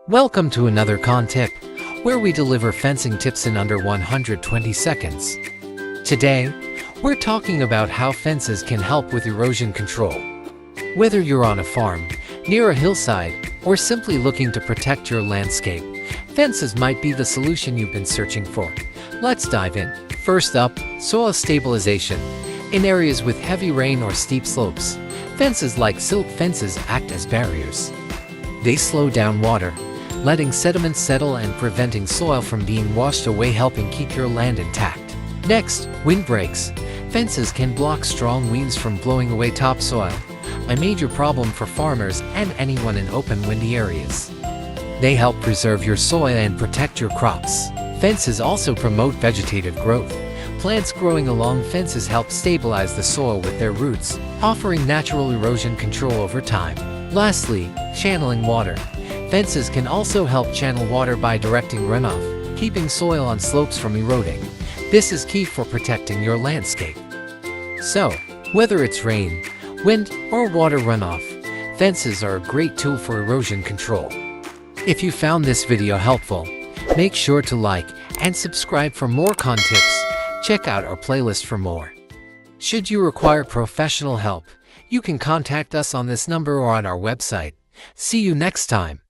Welcome to another CAAN tip, where we deliver fencing tips in under 120 seconds. Today, we're talking about how fences can help with erosion control. Whether you're on a farm, near a hillside, or simply looking to protect your landscape, fences might be the solution you've been searching for. Let's dive in. First up, soil stabilization. In areas with heavy rain or steep slopes, fences like silt fences act as barriers. They slow down water, letting sediment settle and preventing soil from being washed away, helping keep your land intact. Next, windbreaks. Fences can block strong winds from blowing away topsoil, a major problem for farmers and anyone in open, windy areas. They help preserve your soil and protect your crops. Fences also promote vegetative growth. Plants growing along fences help stabilize the soil with their roots, offering natural erosion control over time. Lastly, channeling water. Fences can also help channel water by directing runoff, keeping soil on slopes from eroding. This is key for protecting your landscape. So, whether it's rain, wind, or water runoff, fences are a great tool for erosion control. If you found this video helpful, make sure to like and subscribe for more CAAN tips. Check out our playlist for more. Should you require professional help, you can contact us on this number or on our website. See you next time.